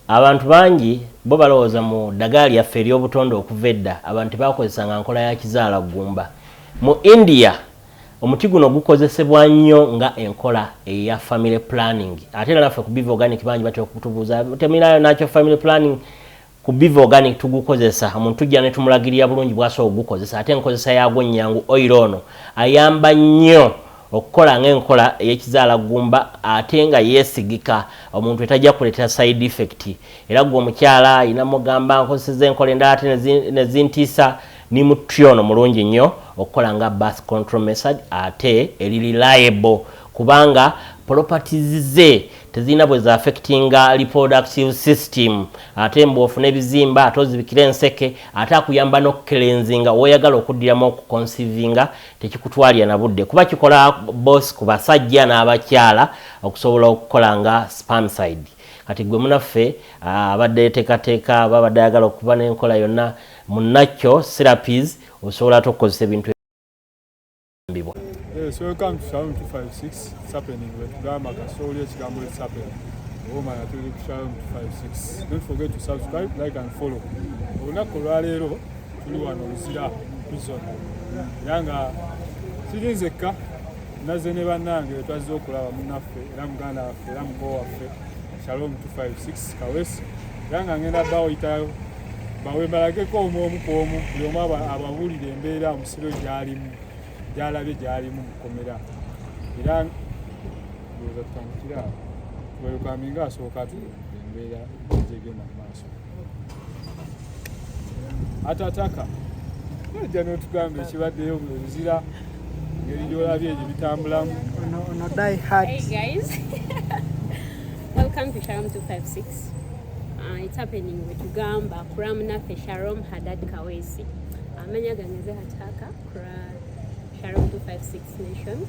abantu bangi bo balowooza mu ddagala lyaffe ery'obutonde okuva edda abantu bakozesanga nkola ya kizaala ggumba. Mu India omuti guno gukozesebwa nnyo nga enkola eya family planning. Ate era naffe ku Biva Organic bangi batera okutubuuza temirayo nakyo family planning. Ku Biva Organic tugukozesa omuntu tujja ne tumulagirira bulungi bw'asobola okugukozesa. Ate enkozesa yagwo nnyangu oil ono ayamba nnyo okukola ng'enkola ey'ekizaala ggumba ate nga yeesigika omuntu etajja kuleetera side effect. Era gwe omukyala ayina mugamba nkozeseza enkola endala ate ne zintiisa ni muti ono mulungi nnyo okukola nga birth control method ate eri reliable kubanga properties ze tezina bwe za affectinga reproductive system ate mbofu n'ebizimba ate ozibikira enseke ate akuyamba n'okukelenzinga oyagala okuddiramu okuconceivinga tekikutwalira na budde kuba kikola boss ku basajja n'abakyala okusobola okukola nga spermicide. Kati gwe munaffe abadde yeteekateeka babadde ayagala okuba n'enkola yonna munakyo therapies osobola okukozesa ebintu ebibwa. Yes, welcome to Shalom 256. It's happening with Gama Kasoli, it's happening. Woman at Shalom 256. Don't forget to subscribe, like and follow. Olunaku lwaleero tuli wano Luzira prison. Yanga sirinzekka naze ne bannange twazze okulaba munnaffe era muganda waffe era muko waffe Shalom 256 Kawesi. Yanga ngenda bawuyitayo bawe balageko omu ku omu buli omu ababuulire embeera omusiro gy'alimu. Gyalabye gyalimu mukomera era ndoza tutandikira welcoming asooka embeera zegenda mu maaso atataka ojja n'otugamba ekibaddeyo mu Luzira ngeri gy'olabye ebyo bitambulamu ono die hard. Hey guys welcome to Shalom 256. It's happening with Gamba Kuramnaffe Shalom Hadad Kawesi amanya ganeze hataka Shalom 256 Nation.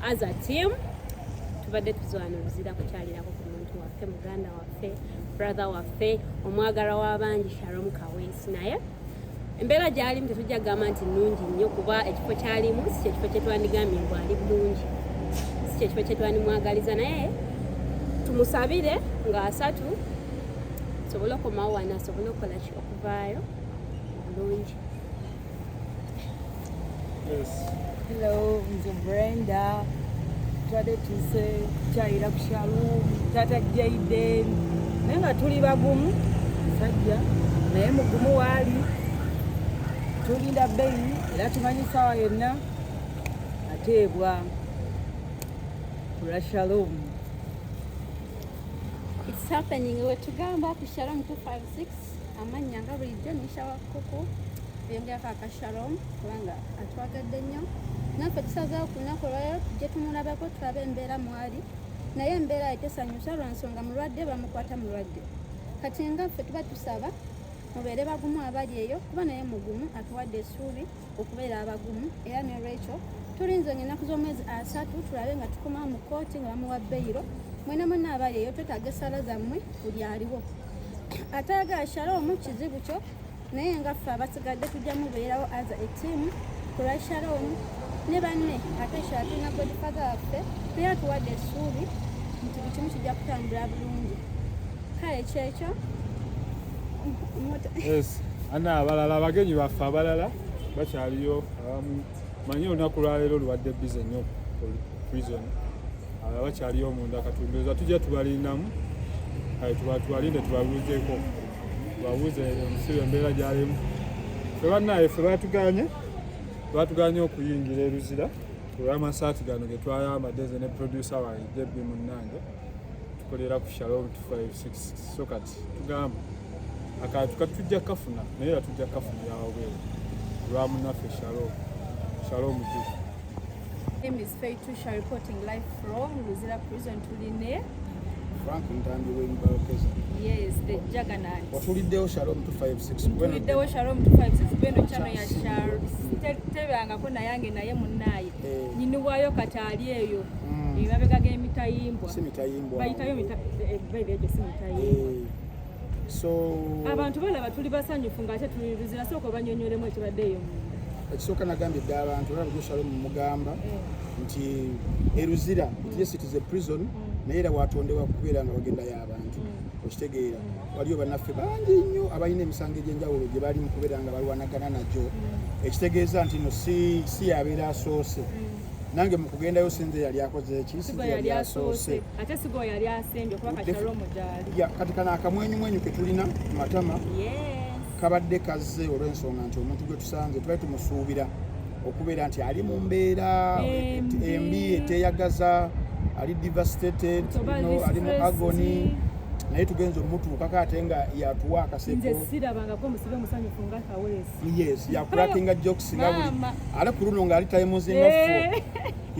As a team, tubadde tuzwana Luzira kukyalirako ku muntu waffe muganda waffe brother waffe omwagala w'abangi Shalom Kawesi naye embeera gy'alimu tetujja gamba nti nnungi nnyo kuba ekifo ky'alimu si kyekifo kye twandigambye ngu ali bulungi si kyekifo kye twandimwagaliza naye tumusabire nga asatu asobole okomawo wano asobole okukola ki okuvaayo bulungi. Yes. Hello, nze Brenda. Twade tuse kyayira ku Shalom tata Jaden. Naye nga tuli bagumu sajja naye mugumu waali tulinda bbeeyi era tumanyi sawa yonna ateebwa kula Shalom. It's happening wetugamba ku Shalom 256 amanya nga bulijjo nishawa koko byengyako aka Shalom kubanga atwagadde nnyo naffe tusazeewo ku lunaku olwaleero tujje tumulabako tulabe embeera mwali naye embeera etesanyusa lwa nsonga mulwadde bamukwata mulwadde kati nga ffe tuba tusaba mubeere bagumu abali eyo kuba naye mugumu atuwadde essuubi okubeera abagumu era ne lwekyo tulinze ennaku z'omwezi 3 tulabe nga tukomawo mu kooti nga bamuwa beyiro mwena mwenna abali eyo twetaaga essala zammwe buli aliwo ate aga Shalom kizibu kyo naye nga ffe abasigadde tujja mubeerawo as a team kulwa Shalom ne banne ate Shalom na godfather waffe naye atuwadde essuubi nti buli kimu kijja kutambula bulungi kale kyekyo. Yes. Ana abalala abagenyi baffe abalala bakyaliyo abamu manyi olunaku lwaleero luwadde bize nnyo prison bakyaliyo munda katunduza tujja tubalindamu tubalinde tubabuuzeeko tubabuuze omusiro embeera gyalimu fe bannaye ffe batuganye okuyingira e Luzira olw'amasaati gano ge twayambadde ne producer wange Debbie Munnange tukolera ku Shalom 256 so kati tugamba akantu katujja kafuna naye era tujja kafunira wabweru lwa munnaffe Shalom G. Name is Faye Tusha reporting live from Luzira prison tuline Frank Ntambi w'Embalokeza. Yes, the Juggernaut. Watuliddewo Shalom 256. Tuliddewo Shalom 256 beno chano ya Shalom. Tebangako nayange naye munnaye. Nyinuwayo kataali eyo. Emabega g'emitayimbwa. Si mitayimbwa. Bayitayo ejo si mitayimbwa. So abantu balaba tuli basanyufu ng'ate tuli Luzira sooka banyonyolemu ekibaddeyo munda. Ekisooka nagambye dda abantu olaba Shalom mugamba nti e Luzira yes it is a prison naye era watondebwa kubeera nga bagendayo abantu okitegeera waliyo bannaffe bangi nnyo abalina emisango egy'enjawulo gye bali mu kubeera nga balwanagana nagyo ekitegeeza nti no si yabeera asoose nange mu kugendayo sinze yali akoze eki sigo yali asoose ate sigo yali asembye kuba Kashalom gyali kati kano akamwenyumwenyu ke tulina ku matama kabadde kazze olw'ensonga nti omuntu gwe tusanze tubali tumusuubira okubeera nti ali mu mbeera embi eteeyagaza ali devastated ali mu agony naye tugenza omutuukako ate nga yatuwa akaseko nze sirabangako musibe musanyufu nga Kaweesi yes yakurakinga jokes nga buli ale ku luno ng'ali tayimuzingafu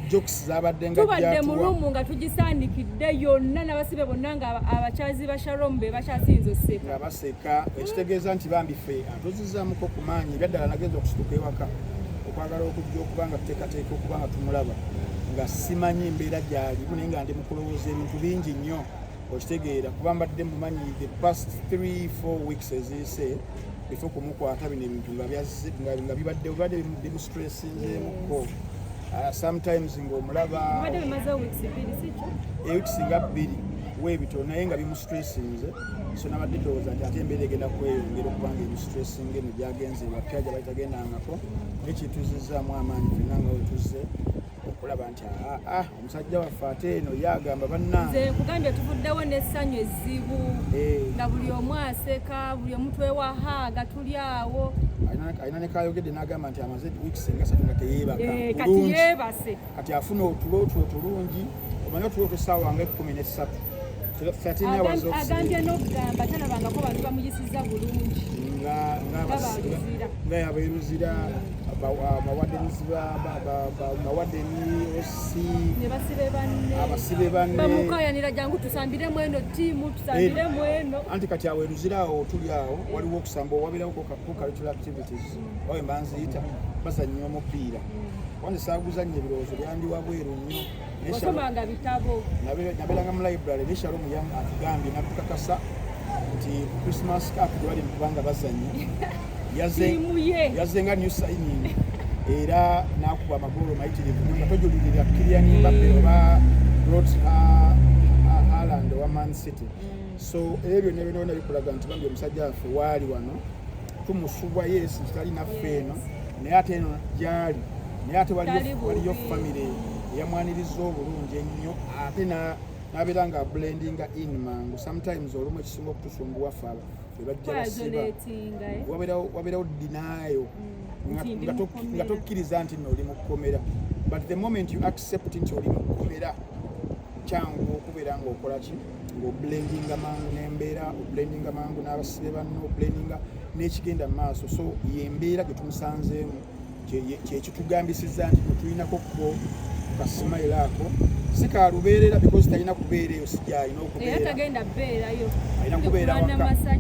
jokes zabadde nga tubadde mu lumu nga tugisandikidde yonna n'abasibe bonna nga abakyazi ba Shalom be bakyasinza oseka nga baseka ekitegeeza nti bambife atuzizaamuko ku maanyi ebyaddala nagenza okusituka ewaka okwagala okujja okuba nga tuteekateeka okuba nga tumulaba nga simanyi embeera gy'alimu naye nga ndi mu kulowooza ebintu bingi nnyo okitegeera kuba mbadde mumanyi the past 3-4 weeks eziyise bifo kumukwata bino ebintu nga bibadde bimustressinzeemuko sometimes ng'omulaba weeks nga 2 weebito naye nga bimustressinze so nabadde ndowooza nti ate embeera egenda kweyongera okuba nga ebistressinga eno gyagenze wapya gye bali tagendangako nekituzizzaamu amaanyi fenna nga wetuze okulaba nti omusajja waffe ate eno yagamba bannanze nkugambye tuvuddewo n'essanyu ezzibu nga buli omu aseka buli omu twewahaaga tuli awo alina ne kayogedde n'agamba nti amaze weeks nga 3 nga teyeebaka kati yeebase kati afuna otulo otwo otulungi omanye otulo otw'essaawa nga 13 agambye n'okugamba talabangako bantu bamuyisiza bulungi nga yabeeruzira mawadeni osi abasibe banne bamukayanira jangu tusambiremu eno ttiimu tusambiremu eno anti kati aweeruzira awo tuli awo waliwo okusamba owabirawo cultural activities oyo mbanziyita bazannya omupiira wange saaguzannya ebirowoozo byandi wabweru nnyo osomanga bitabo nabeeranga mu library ne Shalom atugambye natukakasa nti Christmas cup gye bali mu kubanga bazannya yazze nga new signing era n'akuba amagolo mayitirivu nga tojulirira Kylian Mbappe oba Haaland owa Man City so ebyo byonna bikulaga nti bambi omusajja waffe waali wano tumusubwa yes kitali naffe eno naye ate eno gyali naye ate waliyo famire eyamwaniriza obulungi ennyo ate n'abeera nga blendinga in mangu sometimes olumu ekisinga okutusumbuwa ffe bajja basiba wabeerawo dinaayo nga tokkiriza nti nno oli mu kkomera but the moment you accept nti oli mu kkomera kyangu okubeera ng'okola ki ng'oblendinga mangu n'embeera oblendinga mangu n'abasibe banno oblendinga n'ekigenda mu maaso so yembeera gye tumusanzeemu kyekitugambisiza nti tulinako kubo kasimayiro ako si kalubeerera because talina kubeera eyo si gy'alina okubeera alina kubeera waka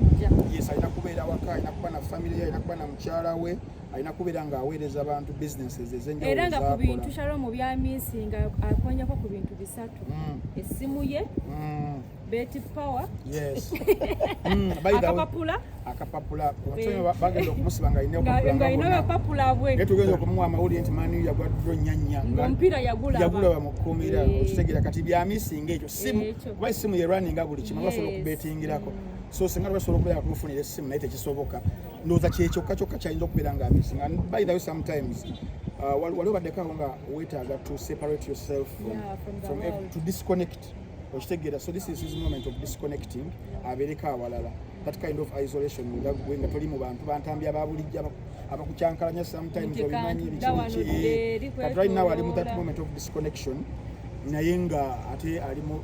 yes alina kubeera waka alina kuba na family alina kuba na mukyala we alina kubeera ng'aweereza abantu businesses ez'enjawulo era nga ku bintu Shalom byamisinga akonyako ku bintu bisatu essimu ye beti power yes akapapula bagenda okumusiba nga alina papula bwe tugenda okumuwa amawulire nti mani yagwa dro nyanya omupiira yagula bamukkumira okitegeera kati byamisinga ekyo simu kuba essimu ye runninga buli kimu basobola okubetingirako so singa basobola okubeera kumufunira essimu naye tekisoboka ndowooza kyokka kyayinza okubeera nga amisinga by the way sometimes waliwo baddeko nga weetaaga to separate yourself from to disconnect okitegeera so this is his moment of disconnecting abeereko awalala that kind of isolation nga gwe nga toli mu bantu bantambya ababulijjo abakucyankalanya sometimes obimanyi bikiki kati right now ali mu that moment of disconnection naye nga ate alimu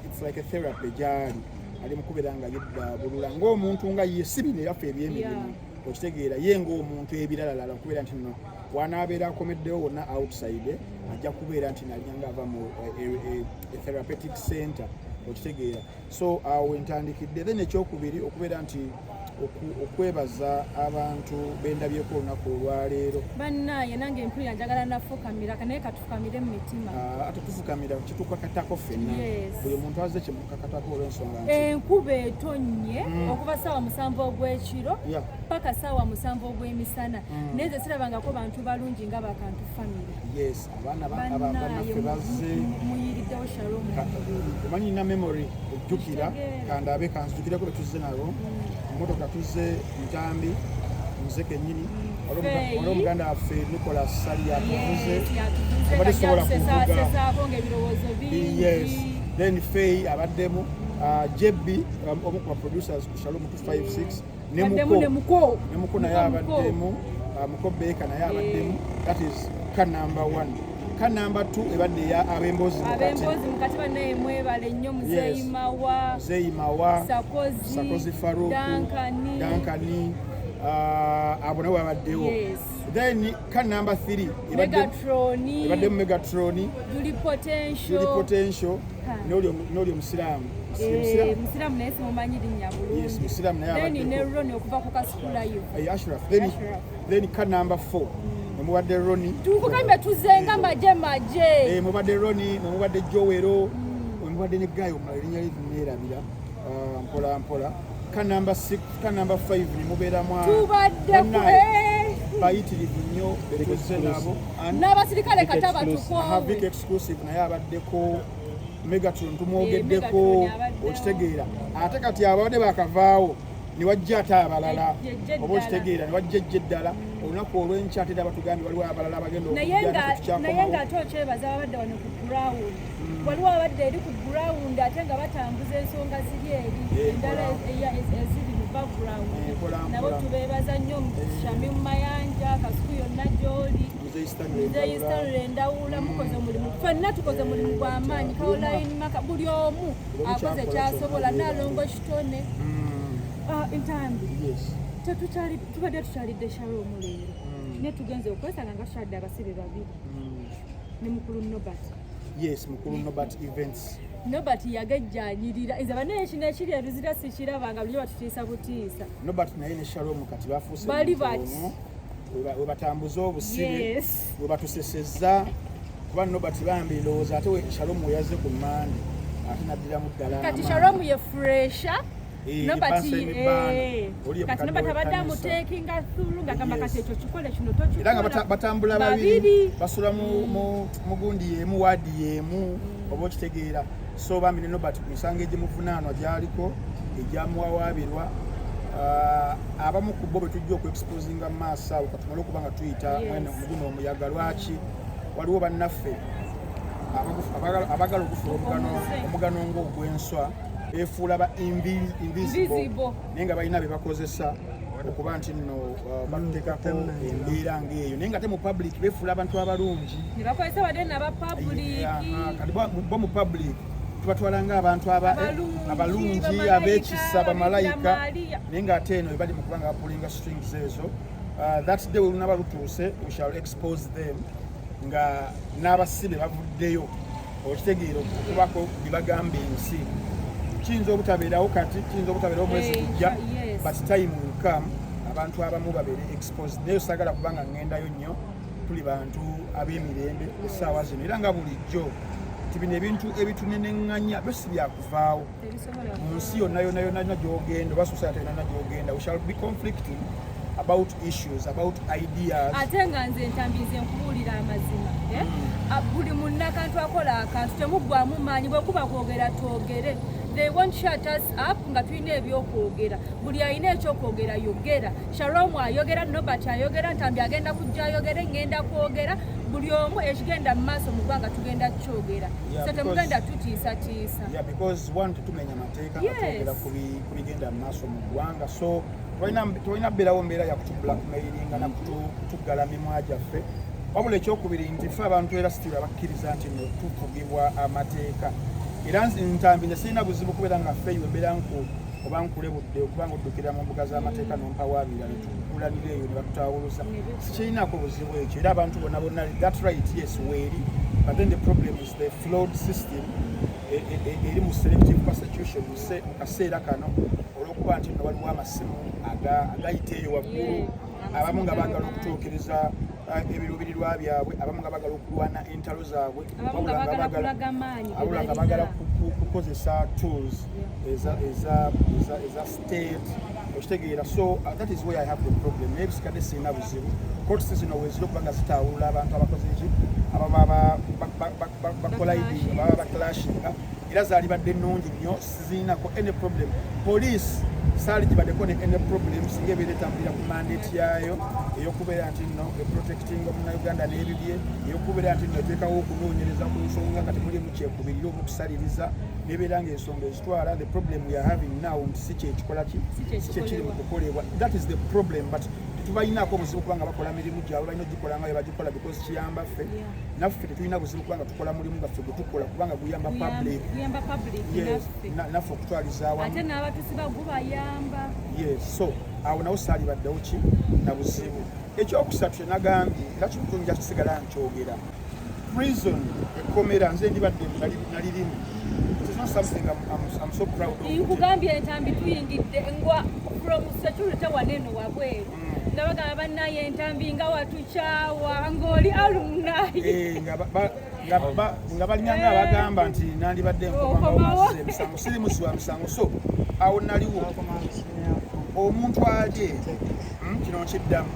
it's like a therapy gyali ali mu kubeera nga yeddabulula ng'omuntu nga ye si bino yaffe ebyemirimu okitegeera ye ng'omuntu ebiralalala okubeera nti no wanaabeera akomeddewo wonna outside ajja kubeera nti nalinga ava mu therapeutic center okitegeera so awo entandikidde then ekyokubiri okubeera nti okwebaza abantu bendabyeko olunaku olwaleero bannaye nange empulira njagala nafukamira naye katufukamire mu mitima ate tufukamira kitukakatako ffenna buli muntu azze kimukakatako olw'ensonga enkuba etonnye okuva ssaawa 7 ogw'ekiro paka ssaawa 7 ogw'emisana naye ze sirabangako bantu balungi nga bakantu famire yes abaana bannaffe bazze muyiriddewo Shalom omanyi nina memory jukira kandabe kanzijukirako betuze nabo motoka tuze Ntambi nze kennyini olw'omuganda waffe Nicolas Sali yatuvuze abadde sobola kuvuga yes then Faye abaddemu Jebbi omu ku producers ku Shalom 256 nemuko naye abaddemu Muko Beka naye abaddemu that is car number 1 car number 2 ebadde ya abembozi mukati banaye mwebale nnyo Muzeyimawa Sakozi Faruku Dankani abo nabo babaddewo then car number 3 ebadde Megatroni Juli Potential n'oli omusiraamu musiraamu naye simumanyi linnya bulungi yes musiraamu naye abadde ne Ronnie okuva ku Kasukula yo Ashraf then car number 4 mubadde Ronnie tukugambe tuzenga maje mubadde Ronnie mubadde Jowero mubadde ne Gayo erinnya linerabira mpola car number 6 car number 5 ne mubeera mwa tubadde bayitirivu nnyo betuze nabo n'abasirikale kataba tukwa big exclusive naye abaddeko Megatron tumwogeddeko okitegeera ate kati abadde bakavaawo ne wajja ate abalala oba okitegeera ne wajja ejje eddala olunaku olw'enkya ate abatugambye waliwo abalala abagenda naye ng'ate okyebaza ababadde wano ku ground waliwo abadde eri ku ground ate nga batambuza ensonga ziri eri endala eziri mu background nabo tubeebaza nnyo Shamimu Mayanja Kasuku yonna gy'oli Muzeyi Stanley Ndawula mukoze omulimu ffenna tukoze mulimu gwa maanyi Caroline Maka buli omu akoze kyasobola Nalongo Kitone Ntambi tubadde tukyalidde Shalom leero naye tugenze okwesanga nga tukyalidde abasibe babiri ne mukulu Nobert yes mukulu Nobert events Nobert yagejjanyirira nze banaye kino ekiri eruzira sikiraba nga bulijjo batutiisa butiisa Nobert naye ne Shalom kati bafuuse bali bati we batambuza obusibe we batusesezza kuba Nobert bambi ndowooza ate Shalom we yazze ku mmande ate naddiramu ddala kati Shalom ye fresha Nobert kati Nobert abadde amuteekinga through nga kama kati ekyo kikole kino tokikola era nga batambula babiri basula mu gundi yemu waadi yemu oba okitegeera so bambi ne Nobert ku nsanga egimuvunaanwa gyaliko egyamuwawaabirwa abamu ku bo bwe tujja okuexposinga mu maaso awo katumale okuba nga tuyita mwene omuguno omuyaga lwaki waliwo bannaffe abagala okufula omugano ng'ogw'enswa beefuula ba invisible naye nga balina bye bakozesa okuba nti nno batuteekako embeera ng'eyo naye nga te mu public beefuula abantu abalungi ne bakozesa wadde n'abapublic kati bo mu public tubatwalanga abantu abalungi ab'ekisa bamalayika naye ng'ate eno ebali mu kuba nga bapulinga strings ezo that day olunaba lutuuse we shall expose them nga n'abasibe bavuddeyo okitegeera okubako bibagamba ensi kiyinza obutabeerawo kati kiyinza obutabeerawo mwezi gujja but time will come abantu abamu babeere exposed naye osagala kubanga ŋŋendayo nnyo tuli bantu ab'emirembe essaawa zino era nga bulijjo bino ebintu ebituneneŋŋanya byo si byakuvaawo mu nsi yonna gy'ogenda oba society yonna gy'ogenda we shall be conflicting about issues about ideas ate nga nze ntambize nkubuulira amazima buli munnakantu akola akantu temuggwamu maanyi bwekuba kwogera twogere they won't shut us up nga tulina ebyokwogera buli alina ekyokwogera yogera Shalom ayogera Nobert ayogera Ntambi agenda kujja ayogere ngenda kwogera buli omu ekigenda mu maaso mu ggwanga tugenda kyogera so temugenda tutiisatiisa because one tetumenya mateeka twogera ku bigenda mu maaso mu ggwanga so tolina bbeerawo mbeera yakutublackmailinga nakutugala mimwa gyaffe wabula ekyokubiri nti ffe abantu era sitira bakkiriza nti tufugibwa amateeka era Ntambi nze sirina buzibu kubeera nga ffeiwe mbeera oba nkulebudde okubanga oddukira mu mbuga z'amateeka nompawaabira netukulanira eyo ne batutawuluza sikirinako buzibu ekyo era abantu bonna that right yes weeri but then the problem is the flawed system eri mu selective prosecution mu kaseera kano olw'okuba nti no waliwo amasimu agayita eyo waggulu abamu nga baagala okutuukiriza ebiruubirirwa byabwe abamu nga baagala okulwana entalo zaabwe abula nga baagala kukozesa tools eza state okitegeera so that is where I have the problem naye bisikadde sirina buzibu courts zino wezira okuba nga zitawulula abantu abakoze eki ababa bakoliding baba baclashinga era zaalibadde nnungi nnyo siziinako any problem. Police saali gibaddeko ne any problem singa ebeera etambulira ku mandate yaayo ey'okubeera nti nno eprotecting omunnayuganda n'ebibye, ey'okubeera nti nno eteekawo okunoonyereza ku nsonga nga temulimu kyekubirira oba okusaliriza n'ebeera ng'ensonga ezitwala. The problem we are having now nti si kyekikola ki si kyekiri mu kukolebwa. That is the problem, but tetubalinaako buzibu kubanga bakola mirimu gyabwe balina ogikola nga bwe bagikola because kiyamba ffe. Naffe tetulina buzibu kubanga tukola mulimu gaffe gwe tukola kubanga guyamba public. Naffe okutwaliza awamu ate n'abatusiba gubayamba. Yes, so awo nawo saalibaddewo ki na buzibu. Ekyokusatu kye nagambye era kino nja kusigala nkyogera. Prison ekkomera nze ndibadde nalirimu. It's not something I'm so proud of. Nkugambye entambi tuyingidde ngwa from security waneno wabweru. Ndabagamba bannaye entambi nga watukyawa ng'oli alumni. Nga balinganga abagamba nti nandibadde nkomawo emisango siri musi wa misango. So awo naliwo omuntu alye kino nkiddamu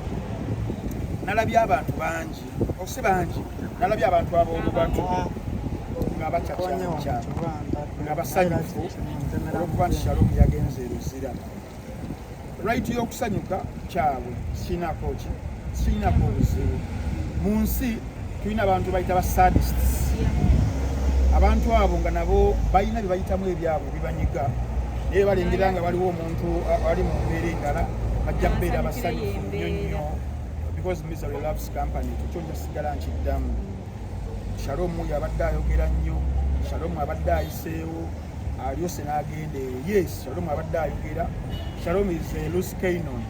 nalabye abantu bangi ose bangi nalabye abantu ab'olubatu nga bacakyakya nga basanyufu olwokuba nti Shalom yagenze eruzira. Right y'okusanyuka kyabwe kirinako obuzibu. Mu nsi tulina abantu bayita ba sadists. Abantu abo nga nabo balina bye bayitamu ebyabwe bibanyiga naye balengera nga waliwo omuntu ali mu mbeera endala bajja kubeera basanyufu nnyo nnyo because misery loves company. Ekyo njasigala nkiddamu. Shalom yabadde ayogera nnyo, Shalom abadde ayiseewo alyose n'agenda eyo. Yes, Shalom abadde ayogera. Shalom is a loose cannon.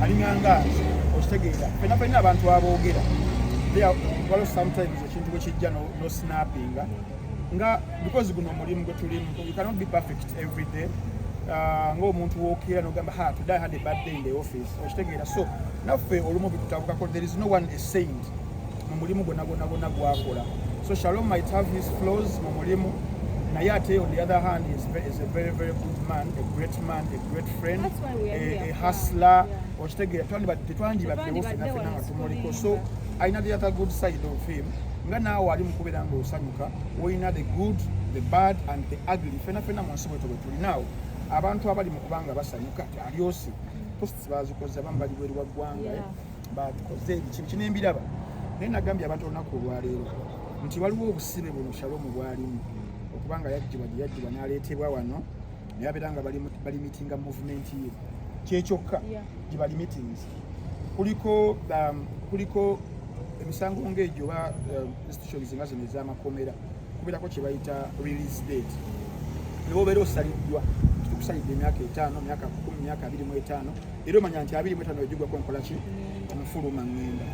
Alinganga okitegeera fenna abantu aboogera waliwo sometimes ekintu bwe kijja no snapping nga because guno omulimu gwe tulimu. You cannot be perfect every day. Ng'omuntu wookera n'ogamba today I had a bad day in the office okitegeera. So naffe olumu bitutambukako, there is no one a saint mu mulimu gwonna gwakola. So Shalom might have his flaws mu mulimu naye ate on the other hand is a very very good man, a great friend, a hustler. Okitegeera tetwandibaddewo fenna nga tumuliko. So alina the other good side of him nga naawe ali mu kubeera nga osanyuka olina the good, the bad and the ugly. Fenna mu nsi bwetyo bwe tulinaawo abantu abali mu kubanga basanyuka alyosi posts bazikoze abamu bali bweru wa ggwanga batukoze kino embiraba. Naye nagambye abantu olunaku olwaleero nti waliwo obusibe buno Shalom bwalimu okubanga yajjibwa n'aleetebwa wano naye abeera nga bali meetinga movement ye kyekyokka gibali meetings. Kuliko emisango ng'egyo oba institutions nga zino ez'amakomera kubeerako kye bayita release date. Ne bw'obeera osaliddwa tukusalidde emyaka 5, myaka 10, myaka 25 era omanya nti 25 ejjugwako nkola ki omufuluma ngenda.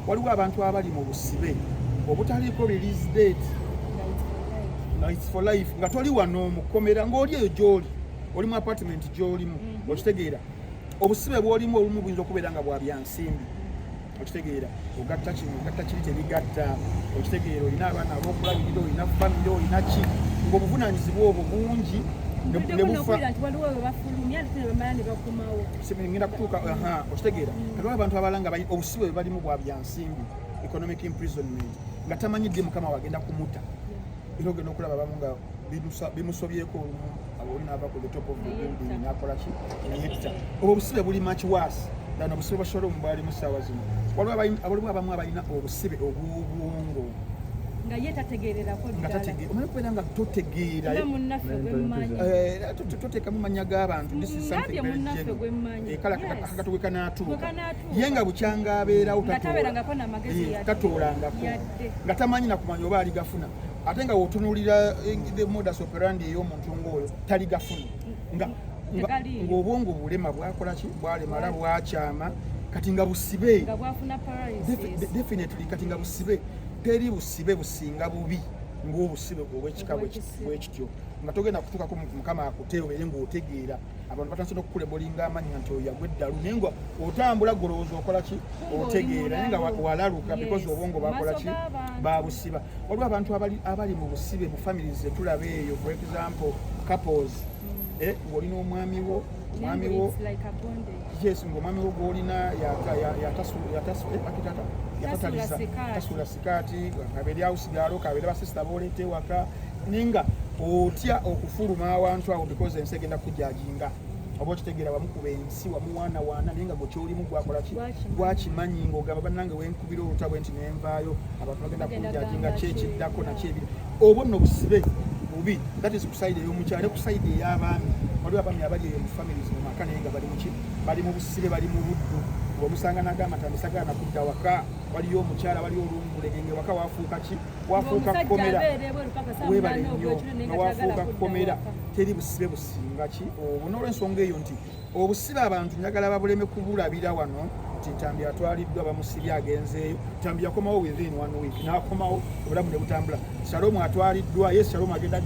Waliwo abantu abali mu busibe obutaliiko release date. No, it's for life. Nga toli wano mu kkomera ng'oli eyo gy'oli oli mu apartment gy'olimu okitegeera. Obusibe bw'olimu olumu buyinza okubeera nga bwa byansimbi okitegeera. Ogatta kiri tebigatta okitegeera. Olina abaana ab'okulabirira, olina famire, olina ki ng'obuvunaanyizibwa obwo bungi ne bufa. Ngenda kutuuka okitegeera. Waliwo abantu abalanga obusibe balimu bwa byansimbi, economic imprisonment, nga tamanyidde mukama wagenda kumuta. Era ogenda okulaba abamu nga bimusobyeko oli n'ava ku the top of the building n'akola ki neyetta. Obwo obusibe buli much worse than obusibe bwa Shalom bwalimu ssaawa zino. Waliwo abamu abalina obusibe obw'obwongo nga ye tategeererako ddala. Omanye kubeera nga totegeera toteekamu mannya g'abantu. Akakatwe kanaatuuka ye nga bukyanga abeerawo tatoolangako nga tamanyi nakumanya oba aligafuna. Ate nga wotunuulira the modus operandi ey'omuntu ng'oyo taligafuna ng'obwongo bulema bwakola ki bwalemala bwakyama kati nga busibe. Definitely kati nga busibe. Teri busibe businga bubi ng'obusibe obw'ekika bwekityo nga togenda kutuukako mukama akute obeere ng'otegeera. Abantu batandise n'okukulebolinga amanya nti oyo yagwa eddalu naye nga otambula golowooza okola ki otegeera naye nga walaluka because obwongo bakola ki babusiba. Waliwo abantu abali mu busibe mu families zetulaba eyo, for example couples ng'olina omwami wo yes ng'omwami wo gw'olina tasula sikaati kabeere awusigalo kabeere basisita booleeta ewaka naye nga otya okufuluma awantu awo because ensi egenda kujajinga oba okitegeera wamukuba ensi wamuwaanawaana naye nga gwe kyolimu gwakola ki gwakimanyi ng'ogamba bannange wenkubira olutabwe nti nenvaayo abantu bagenda kujajinga kyekiddako nakyebiri obwo nno busibe bubi that is kusaidi ey'omukyala ne kusaidi ey'abaami waliwo abaami abali eyo mu families mu maka naye nga bali muki bali mu busibe bali mu buddu omusanga nagamba tandisagana kudda waka waliyo omukyala waliyo olungulengenge waka wafuuka ki wafuuka komera webale nnyo wafuuka komera teri busibe businga ki obwo n'olwensonga eyo nti obusibe abantu njagala babuleme kubulabira wano nti Ntambi atwaliddwa bamusibye agenzeeyo Ntambi yakomawo within 1 week n'akomawo obulamu ne butambula Shalom atwaliddwa yes Shalom agenda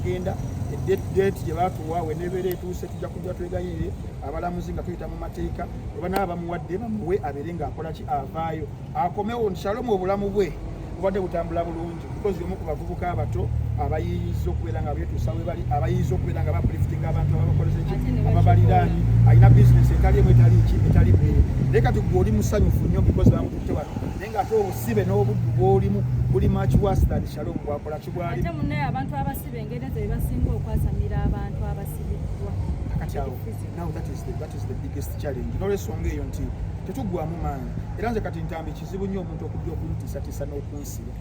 date gye baatuwa wenebeera etuuse tujja kujja twegayirire abalamuzi nga tuyita mu mateeka oba n'abamuwadde bamuwe abeere ng'akola ki avaayo akomewo nti Shalom obulamu bwe obadde butambula bulungi because omu ku bavubuka abato abayiyiza okubeera nga beetuusa we bali abayiyiza okubeera nga baplifting abantu ababakoleze ki ababaliraani alina bizinesi etaliemu etali bwere naye kati gwe oli musanyufu nnyo because bamututte wano naye ng'ate obusibe n'obuddu bw'olimu buli much worse than Shalom bwakola ki bwali ate munnaye abantu abasibe engeri ezo bebasinga okwasamira abantu abasibiddwa kati awo now that is the biggest challenge n'olwensonga eyo nti tetuggwamu maanyi era nze kati Ntambi kizibu nnyo omuntu okujja okuntiisatiisa n'okunsiba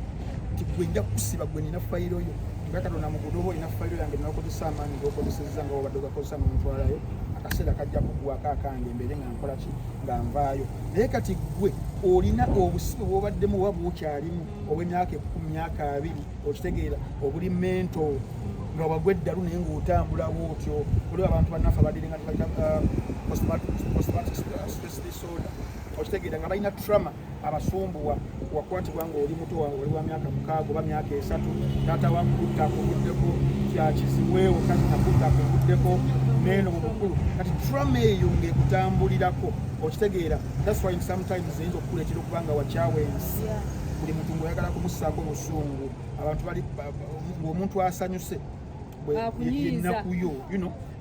nti gwe nja kusiba gwe nina fayiro yo nga Katonda mugudobo olina fayiro yange nakozesa amaanyi g'okozesezza nga obadde ogakozesa n'omutwalayo akaseera kajja kuggwako akange embeere nga nkola ki nga nvaayo naye kati gwe olina obusibe bw'obaddemu oba bw'okyalimu obw'emyaka 10 okitegeera obuli mento nga wagwe eddalu naye ng'otambula bw'otyo oliwo abantu bannaffe abadiringa post-traumatic stress disorder okitegeera nga balina trauma abasumbuwa wakwatibwa nga oli muto wange oli wa myaka 6 oba myaka 3 taata wakutta akuvuddeko kyakizibwewo kazi nakutta akuvuddeko neeno mu bukulu kati trauma eyo ng'ekutambulirako okitegeera that's why sometimes eyinza okukuleetera okubanga wakyawa ensi buli muntu ng'oyagala kumussaako busungu abantu bali ng'omuntu asanyuse yennakuyo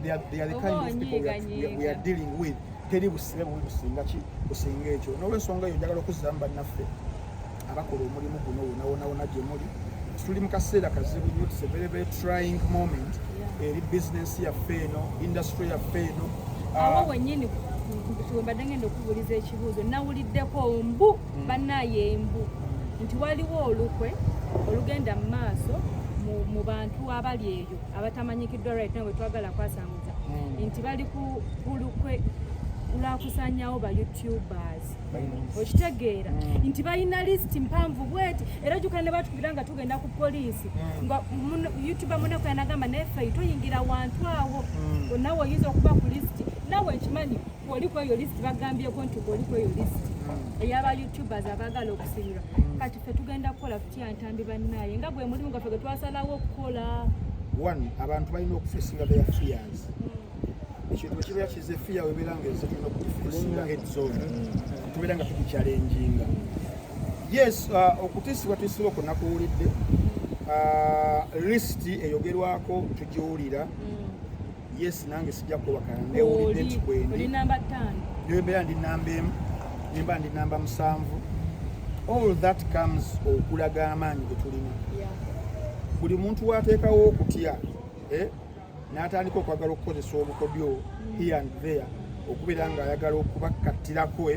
they are the kind of people we are dealing with teri busibe bubi businga ki businga ekyo n'olwensonga eyo njagala okuzzamu bannaffe abakola omulimu guno wonawona gye muli tuli mu kaseera kazibu nnyo it's a very very trying moment eri business yaffe eno industry yaffe eno awo wennyini mbadde ngenda okubuuliza ekibuuzo nawuliddeko mbu bannaaye embu nti waliwo olukwe olugenda mu maaso mu bantu abali eyo abatamanyikiddwa right now wetwagala kwasanguza nti bali ku lukwe lwakusanyawo ba youtubers okitegeera nti balina list mpanvu bweti era jukana ne batukubira nga tugenda ku poliisi nga youtuber munako yanagamba neffe tuyingira wantu awo nawe oyinza okuba ku list nawe nkimanyi oli ku eyo list bagambyeko nti oli ku eyo list ey'aba youtubers abaagala okusibirwa kati ffe tugenda kukola tutya Ntambi bannaaye nga gwe mulimu gaffe gwe twasalawo okukola one abantu balina okufeesinga their fears ekintu bwe kibeera kize fear webeera nga eze tulina okugifeesinga heads on tubeera nga tukikyalenjinga yes okutiisibwa tiisibwa okwo nakuwulidde lisiti eyogerwako tugiwulira yes nange sijja kubakana newulidde nti oli namba 5 nebeera ndi namba 1 nemba ndi namba 7 all that comes okulaga amaanyi ge tulina buli muntu wateekawo okutya n'atandika okwagala okukozesa obukodyo here and there okubeera ng'ayagala okubakattirako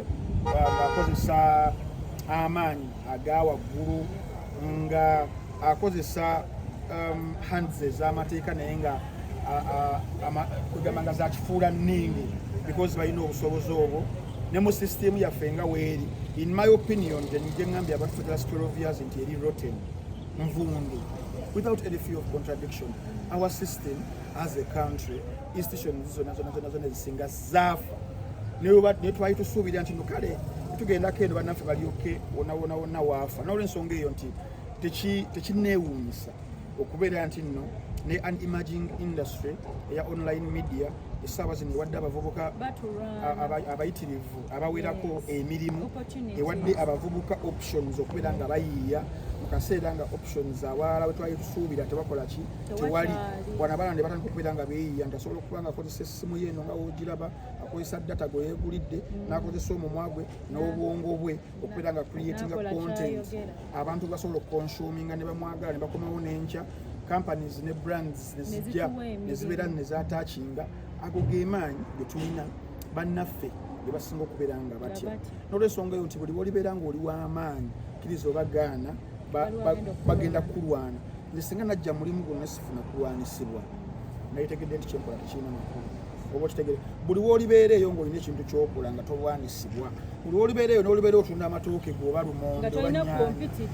ng'akozesa amaanyi aga waggulu nga akozesa hands ez'amateeka naye nga kwegamba nga zakifuula nningi because balina obusobozi obwo ne mu system yaffe nga weeri in my opinion gye ngambye abantu for the last 12 years nti eri rotten nvundu without any fear of contradiction our system as a country institutions zonna ezisinga zaafa ne twali tusuubira nti nokale tugendako eno bannaffe balyoke wonna waafa n'olwensonga eyo nti tekineewuunyisa okubeera nti nno ne an emerging industry eya online media essaawa zino ewadde abavubuka abayitirivu abawerako emirimu ewadde abavubuka options okubeera nga bayiiya mu kaseera nga options awalala we twali tusuubira tebakola ki tewali wanabala ne batandika okubeera nga beeyiiya nti asobola okuba nga akozesa essimu yeeno nga woogiraba akozesa data gwe yeegulidde n'akozesa omumwa gwe n'obwongo bwe okubeera nga creatinga content abantu basobola okukonsuminga ne bamwagala ne bakomawo n'enkya companies ne brands ne zibeera nezatakinga ago ge maanyi ge tulina bannaffe ge basinga okubeera nga batya n'olwensonga eyo nti buli bwolibeera ng'oli w'amaanyi kkiriza obagaana bagenda kulwana nze singa najja mulimu gwonna sifuna kulwanisibwa nayitegedde nti kyenkola tekirina makulu oba okitegere buli wolibeera eyo ng'olina ekintu kyokola nga tolwanisibwa buli wolibeera eyo n'olibeera otunda amatooke ge oba lumonde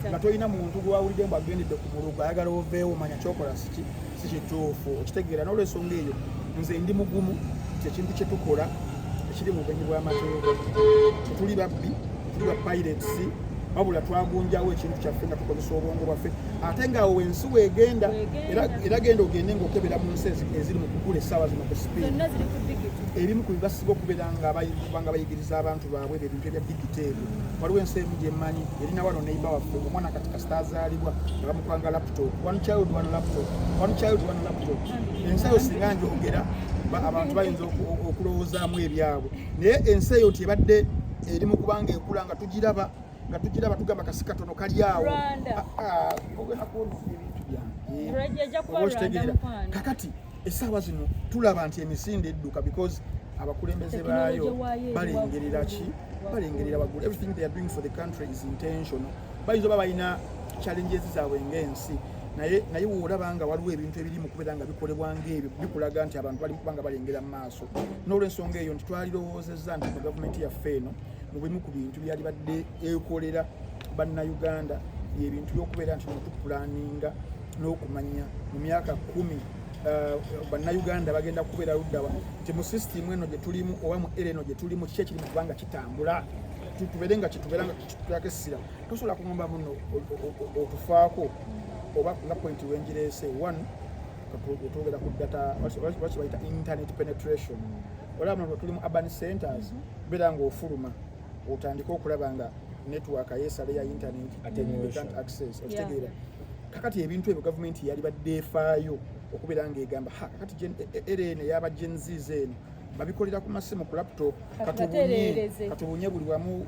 nga tolina muntu gwewawulidde mbu agendedde ku mulugu ayagala oveewo manya kyokola si kituufu okitegeera n'olwensonga eyo nze ndi mugumu nti ekintu kye tukola ekiri mu bumenyi bw'amateeka tetuli babbi tuli ba pirates wabula twagunjawo ekintu kyaffe nga tukozesa obwongo bwaffe ate ngaawo wensi weegenda era genda ogende ng'okebera mu nsi eziri mu kugula essaawa zino ku sipiidi ebimu ku bibasiba okubeera nga bayigiriza abantu baabwe ebintu ebya digiteebu waliwo ensi emu gye mmanyi erina wano neiba waffe omwana kati kasita azaalibwa nga bamupanga laptop one child one laptop ensi eyo singa njogera abantu bayinza okulowoozaamu ebyabwe naye ensi eyo tyebadde eri mu kubanga ekula nga tugiraba tugamba kasi katono kali awo ogenda kuona ebintu byange kakati essaawa zino tulaba nti emisinde edduka because abakulembeze baayo balengerera waggulu everything they are doing for the country is intentional bayinza oba balina challenges zaabwe ng'ensi naye woolaba nga waliwo ebintu ebiri mu kubeera nga bikolebwa ng'ebyo bikulaga nti abantu bali kubanga balengera mu maaso n'olwensonga eyo nti twalirowoozezza nti mu gavumenti yaffe eno mu bimu ku bintu byali badde ekolera bannayuganda ebintu by'okubeera nti tupulaninga n'okumanya mu myaka 10 bannayuganda bagenda kubeera luddawa nti mu sisitimu eno gye tulimu oba mu era eno gye tulimu kiki ekiri mu kubanga kitambula tubeere nga kitulako essira tosobola kugamba muno otufaako oba nga point wengireese one otwogera ku data waki bayita internet penetration olaba nga tuli mu urban centers beera ng'ofuluma otandika okulaba nga network yeesale ya internet ate you can't access okitegeera kakati ebintu ebyo gavumenti yali badde efaayo okubeera ng'egamba kakati era eno eyaba Gen Z eno babikolera ku masimu ku laptop katubunye buli wamu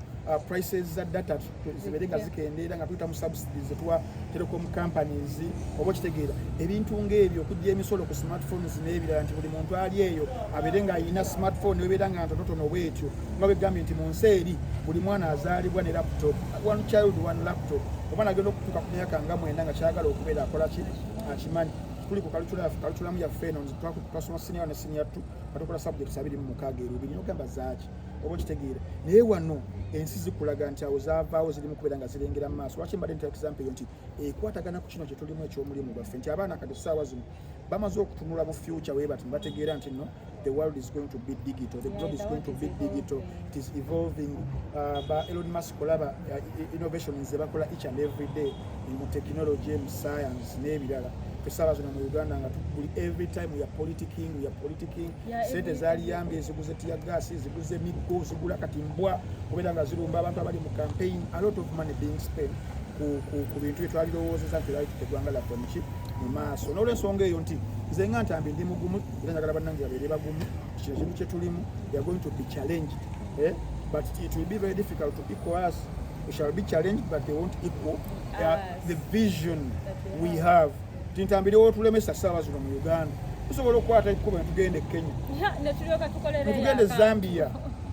prices za data zibeere nga zikendeera nga tuyita mu subsidies zetwa telecom companies oba okitegeera ebintu ng'ebyo okujja emisolo ku smartphones n'ebirala nti buli muntu ali eyo abeere ng'ayina smartphone ebeera nga ntonotono bwetyo nga begambye nti mu nsi eri buli mwana azaalibwa ne laptop one child one laptop omwana agenda okutuuka ku myaka nga 9 nga kyagala okubeera akola ki akimanyi tuli ku kalikulamu yaffe eno twasoma senior ne senior 2 batukola subjects 26 erubiri nogamba zaaki oba okitegeera naye wano ensi zikulaga nti awo zaavaawo ziri mu kubeera nga zirengera mu maaso lwaki mbadde nti example eyo nti ekwatagana ku kino kye tulimu ekyomulimu gwaffe nti abaana kati essaawa zino bamaze okutunula mu future wee bati bategeera nti no the world is going to be digital, the globe is going to be digital, it is evolving. Elon Musk kolaba innovation ze bakola each and every day in technology and science n'ebirala tusaba zino mu Uganda nga tuli every time we are politicking sente zaliyambye eziguze tia gas eziguze miggo zigula katimbwa kubera nga zirumba abantu abali mu campaign a lot of money being spent ku bintu byetwalirowoozeza nti lali tutegwanga laffe muki mu maaso n'olwensonga eyo nti nze nga ntambi ndi mugumu era njagala bannange babeere bagumu kino kintu kye tulimu we are going to be challenged but it will be very difficult to equal us. We shall be challenged but they won't equal the vision we have. Tintambirewo tulemesa ssaawa zino mu Uganda tusobola okukwata ekkubo ne tugenda e Kenya ne tugenda e Zambia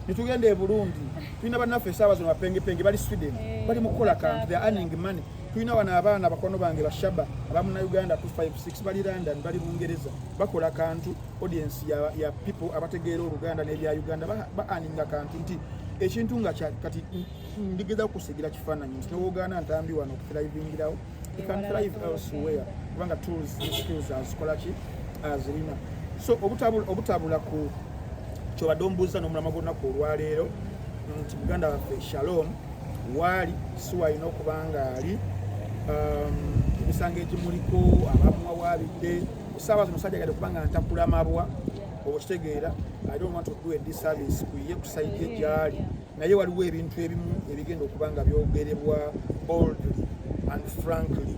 ne tugenda e Burundi tulina bannaffe essaawa zino bapengepenge bali Sweden bali mu kukola kantu they are earning money. Tulina wano abaana bakono bange bashaba abamu na Uganda 256 bali London bali Bungereza bakola kantu audience ya people abategeera Oluganda n'ebya Uganda ba earning kantu nti ekintu nga kati ndigeza kusigira kifaananyi nti n'Uganda ntambi wano okuthrivingirawo you can thrive elsewhere kubanga tools skills azikola ki azirina so obutabula ku kyobadde ombuuza n'omulama gw'olunaku olwaleero nti muganda waffe Shalom waali siwalina okuba nga ali emisango egimuliko abamuwawaabidde essaawa zino sajjagade kubanga ntakulamabwa okitegeera I don't want to do a disservice kuye kusaidye gyali naye waliwo ebintu ebimu ebigenda okuba nga byogerebwa boldly and frankly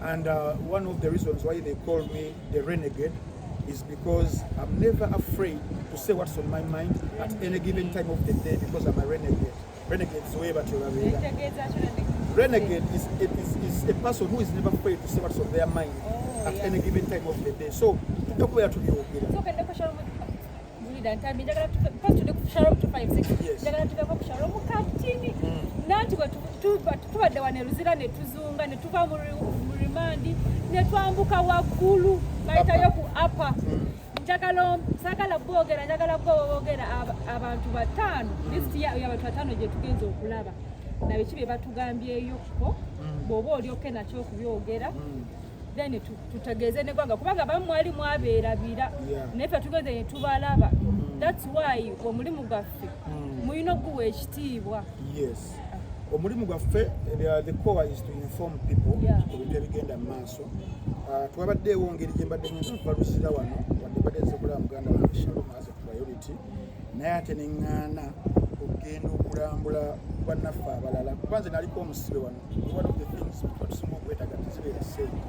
and one of the reasons why they call me the renegade is because I'm never afraid to say what's on my mind at any given time of the day because I'm a renegade. Renegade is way but renegade is a person who is never afraid to say what's on their mind. at any given time of the day. So tukubeera tubyogera. So kende ko Shalom bulida ntambi njagala tude ku Shalom 256 njagala tuve ku Shalom katini nanti bwe tubadde wane Luzira ne tuzunga ne tuva mu rimandi ne twambuka waggulu bayitayo ku apa njagala bwogera abantu bataano listi y'abantu bataano gye tugenza okulaba nabe kibe batugambyeyo ko bw'oba olyoke nakyo okubyogera then tutegeeze neggwanga kubanga bamu mwali mwabeerabira naye ffe tugenze ne tubalaba. That's why omulimu gwaffe mulina okuguwa ekitiibwa. Yes. Omulimu gwaffe the core is to inform people ebintu ebigenda mu maaso. Twabaddeewo ngeri gye mbadde ngenda okubaluzira wano wadde mbadde nze kulaba muganda wange Shalom as a priority naye ate ne ŋŋaana okugenda okulambula bannaffe abalala kuba nze naliko omusibe wano. One of the things tusinga okwetaaga tezibeera ssente.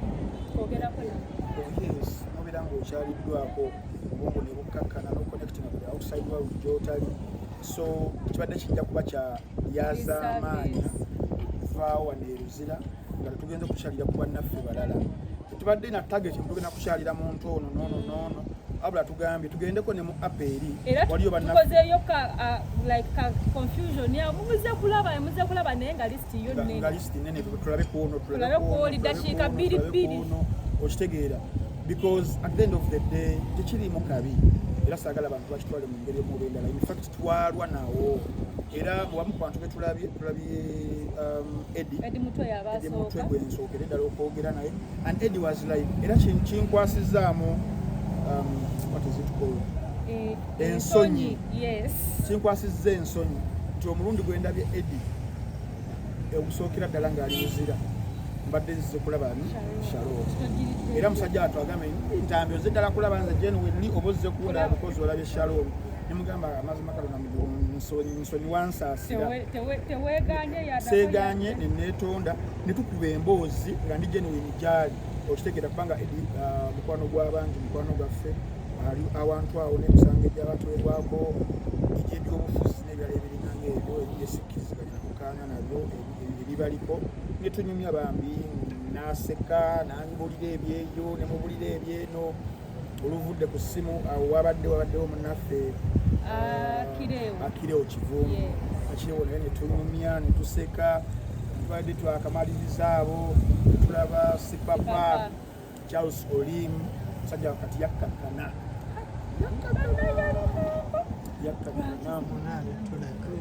Yes, nobeera ng'okyaliddwako obwongo ne bukkakkana n'oconnecting with the outside world gy'otali. So kibadde kijja kuba kyayaza amaanyi okuvaawo wano e Luzira nga tetugenze kukyalira ku bannaffe balala. Tetubadde na target tugenda kukyalira muntu ono n'ono abula tugambye tugendeko ne mu app eri waliyo bannaffe tukozeeyo like confusion ya muze kulaba naye nga list yo nnene nga list nnene tulabe ku ono tulabe ku oli dakiika 2 okitegeera because at the end of the day tekirimu kabi era saagala abantu bakitwale mu ngeri emu endala. In fact twalwa nawo era mu bamu ku bantu betulabye Eddie Mutwe gwe nsookera eddala okwogera naye and Eddie was like era kinkwasizaamu what is it called ensonyi. Yes, kinkwasizza ensonyi nti omulundi gwe ndabye Eddie ogusookera ddala ng'ali Luzira mbadde nzize kulaba Shalom era musajja atwagambe ntambi ozze ddala kulaba nze genuinely oba ozze kuwulira because olabye Shalom nemugamba amazima kalona nsonyi wansaasira seeganye neneetonda ne tukuba emboozi nga ndi genuine gyali okitegeera kubanga mukwano gw'abantu mukwano gwaffe ali awantu awo n'emisango egyabatwebwako egy'ebyobufuzi n'ebirala ebiringanga ebyo ebyesikkiriziganya kukaana nabyo ebibaliko ne tunyumya bambi n'aseka n'anbulira ebyeyo ne mubulira ebyeno oluvudde ku ssimu awo wabaddewo munnaffe Akireewo Kivumu Akireewo naye ne tunyumya ne tuseka tubadde twakamaliriza abo tulaba Sipapa Charles Olim musajja wakati yakkakkana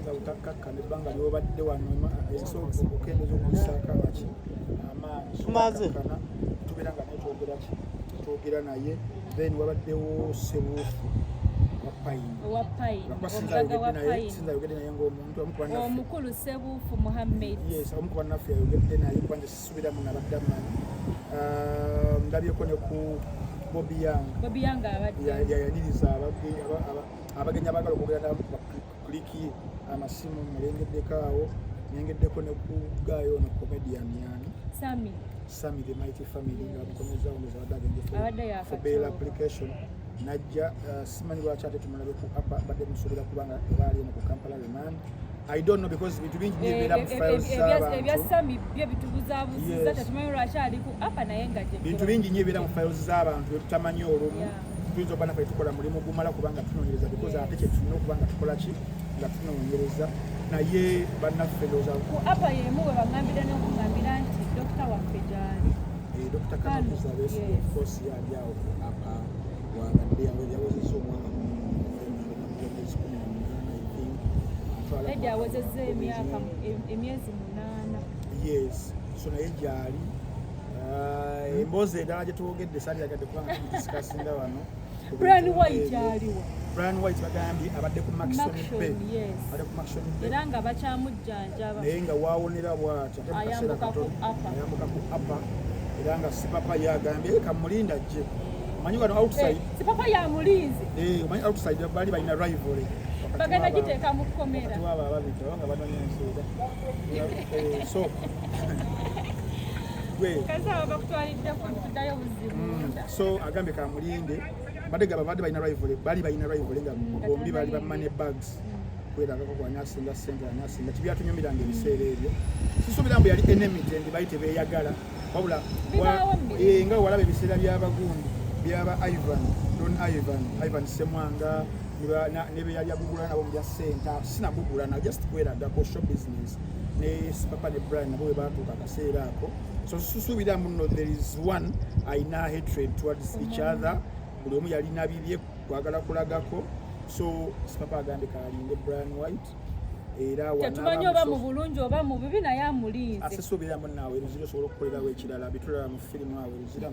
nga utakkakkana ebbanga lyobadde wano ensooka okukendeza okulisaako amaki amaanyi tubeera nga naye twogera naye then wabaddewo Sebuufu sinza yogedde naye ng'omuntu omukulu Sebuufu Muhammed omu ku bannaffe yayogedde naye kubanga sisubiramu nabadde amanyi. Ndabyeko ne ku Bobby Young yayaniriza abagenyi abagala okwogera nabo kuliki amasimu mulengeddeko awo nengeddeko ne ku Gayo ne comedian yani Sammy the Mighty Family nga mukomeza omeza wadde for bail application najja simanyi lwaki ate tumulabe ku apa badde musuubira kubanga baali eno ku Kampala remand. I don't know because bintu bingi nyebeera mu files z'abantu ebyasami byo bitubuzaabuziza tetumanyi lwaki ali ku apa naye nga bintu bingi nyebeera mu files z'abantu ebitamanyi olumu tuyinza okuba naffe tukola mulimu gumala kubanga tunoonyereza because ate kyetulina okuba nga tukola ki nga tunoonyereza naye bannaffe ndowooza ku apa yemu bwe baŋŋambira n'okugambira nti dokita waffe gyali Dr. Kanakuza Besigye of course yali awo apa wabadde yawezezza omwaka awezezza emyezi 8. Yes, so naye gyali emboozi endala gye twogedde saaliragadde kubanga tudisikasinga wano Brian White aliwo. Brian White bagambye abadde ku Maxon Bay era nga bakyamujjanjaba naye nga waawonera bw'atyo ayambuka ku apa era nga Sipapa yagambye kamulinda gye omanyi wano outside Sipapa yamulinze omanyi outside bali balina rivalry bagenda giteeka mu kkomera tuwaba ababita nga banonya ensuuda so kazaba bakutwalidde kuddayo buzibu so agambye kamulinde badde balina rivalry nga bombi bali bamane bags kwetagako kwanyasinga sente anyasinga kibyatunyumiranga ebiseera ebyo sisuubira mbu yali enemy tendi bali tebeeyagala wabula Bibaawo nga walaba ebiseera by'abagundi byaba Don Ivan Semwanga ne be yali agugula nabo mu senta sinagugula na just kweragako show business ne Papa ne Brian nabo bwe baatuuka akaseera ako so susuubira muno there is one aina hatred towards each other buli omu yalina bibye kwagala kulagako so Papa agambe kalinde Brian White era tetumanyi oba mu bulungi oba mu bibi naye amulinze asesuubira munaawe eruzira osobola okukolerawo ekirala bitulaba mu firimu awo eruzira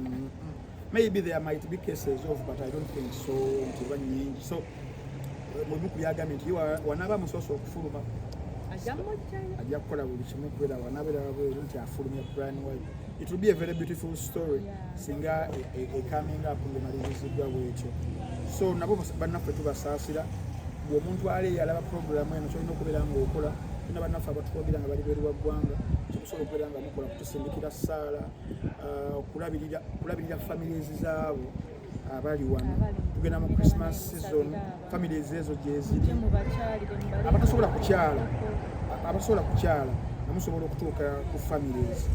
maybe there might be cases of but I don't think so nti eba nyingi so mu byagambye nti wanaaba musoso okufuluma ajja kukola buli kimu kubera wanaabera wabweru nti afulumya Brian White. It will be a very beautiful story singa coming up ngemalirizibwa bwekyo so nabo bannaffe tubasaasira bw'omuntu ali yalaba programu eno kyolina okubeera ng'okola tuna bannaffe abatwogera nga bali beeru wa ggwanga kikusobola okubeera nga mukola kutusindikira ssaala kulabirira families zaabo abali wano tugenda mu Christmas season families ezo gyeziri abasobola kukyala namusobola okutuuka ku families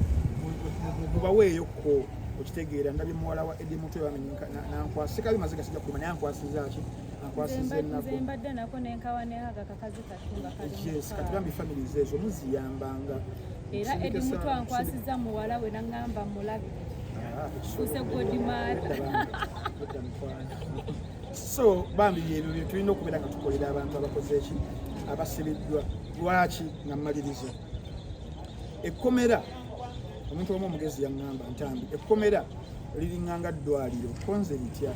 mubaweeyoko okitegeera ndabye muwala wa Eddie Mutwe bamenyeka nankwasika bimaze gasijja kulima naye ankwasizaki ankwasize nako mbadde nako nenkawane aga kakazi katunga kali yes katugambye families ezo muziyambanga era Eddie Mutwe ankwasiza muwala we nangamba mulabi kuse godimata so bambi ebyo bye tulina okubeera nga tukolera abantu abakoze eki abasibiddwa lwaki namaliriza ekkomera omuntu omu omugezi yaŋŋamba ntambi ekkomera liringanga ddwaliro konze litya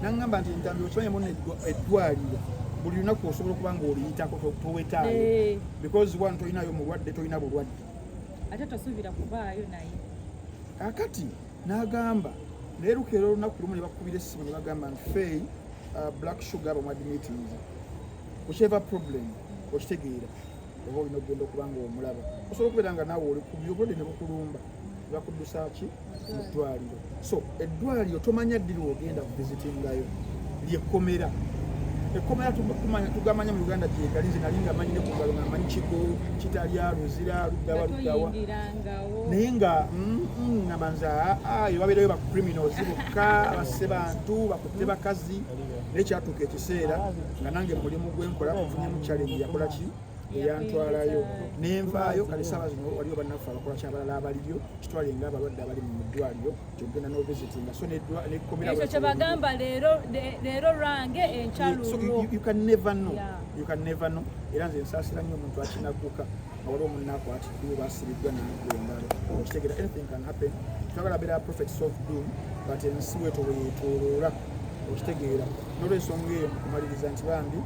naŋŋamba nti ntambi okimanyi muno eddwaliro buli lunaku osobola okuba nga oliyitako towetaayo because one tolinayo mulwadde tolina bulwadde ate tosuubira kubaayo naye kakati n'agamba naye lukeera olunaku lumu ne bakubira essimu ne bagamba nti fey black sugar bamuadmitins whichever problem okitegeera oba olina okugenda okuba nga omulaba osobola okubeera nga naawe oli kubyo obulwadde ne bukulumba bakuddusa ki mu ddwaliro so eddwaliro tomanya ddiri wogenda kuvisitingayo lyekkomera ekkomera tugamanya mu Uganda gyegali nze nali nga manyi ne kugalo nga manyi kigo kitalya luzira luddawa naye nga nabanza yo babeerayo bacriminals bokka basse bantu bakutte bakazi naye kyatuuka ekiseera nga nange mulimu gwenkola nfunyemu challenge yakola ki eyantwalayo nenvaayo kale saawa zino waliyo bannaffe abakola kyabalala abaliyo kitwale nga abalwadde abali mu ddwaliro kyogenda n'ovisitinga so nekkomera ekyo kye bagamba leero lwange enkyalulo you can never know era nze nsaasira nnyo omuntu akinagguka nga waliwo omunnaako atiddwa basibiddwa nagwengalo okitegeera anything can happen twagala beera prophets of doom but ensi weto bweyetooloola okitegeera n'olwensonga eyo mukumaliriza nti bambi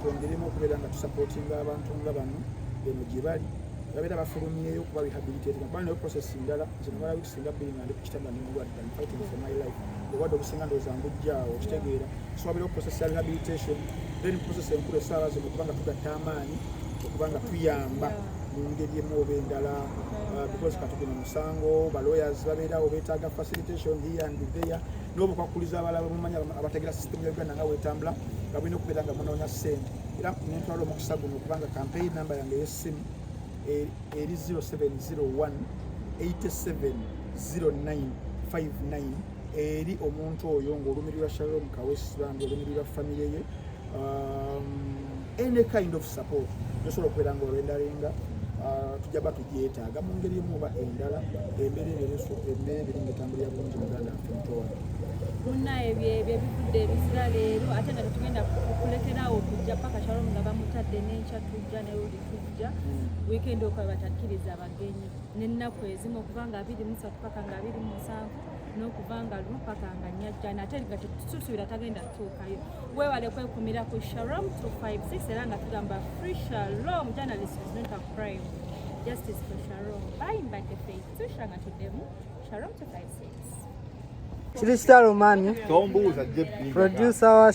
twongeremu okubeera nga tusapootinga abantu nga bano eno gye bali babeera bafulumyeyo okuba rehabilitating kubanga nayo process ndala nze namala wikusinga bbiri nga ndi ku kitanda nemulwadde I'm fighting for my life obwadde obusinga ndowooza ngujjaawo okitegeera so wabeerawo process ya rehabilitation then process enkulu essaawa zino okuba nga tugatta amaanyi okuba nga tuyamba mu ngeri emu oba endala because katugina musango balawyers babeerawo beetaaga facilitation here and there n'obukwakuliza abalala bamumanya abategera system ya Uganda nga wetambula nga bulina okubeera nga munoonya ssente era nentwala omukisa guno okubanga campaign number yange ey'essimu eri 0701 870959 eri omuntu oyo ng'olumirirwa Shalom Kawesi bambi olumirirwa family ye any kind of support tosobola okubeera nga olwendalenga tujja ba tugyetaaga mu ngeri emu oba endala embeera eringa etambulira bulungi mu Uganda ntowa munaye byebivudde ebizira leero ate nga tetugenda kukulekerawo okujja paka Shalom nga bamutadde n'enkya tujja naye oli tujja wiikendi okuba batakkiriza abagenyi n'ennaku ezimu okuva nga 23 paka nga 27 n'okuva nga lumu paka nga nnyajjana ate nga tetusuubira tagenda kutuukayo weewale kwekumira ku Shalom 256 era nga tugamba free Shalom journalist is not a crime justice for Shalom buying by the faith tushanga tuddemu Shalom 256 Crystal Romani, producer wa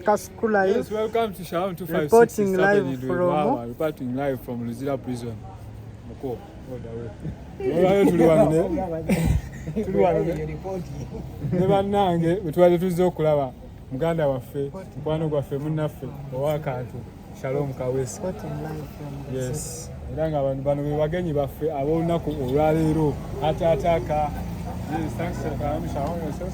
Kasukula Youth. Yes, welcome to Shalom 256. Reporting live from Luzira Prison. Moko, ne bannange bwe twali tuzze okulaba muganda waffe mukwano gwaffe munnaffe ow'akantu Shalom Kawesi. Sporting live from the Yes. Era nga abantu bano be bagenyi baffe ab'olunaku olwaleero ataataaka. Yes, thanks for coming. Shalom yourself.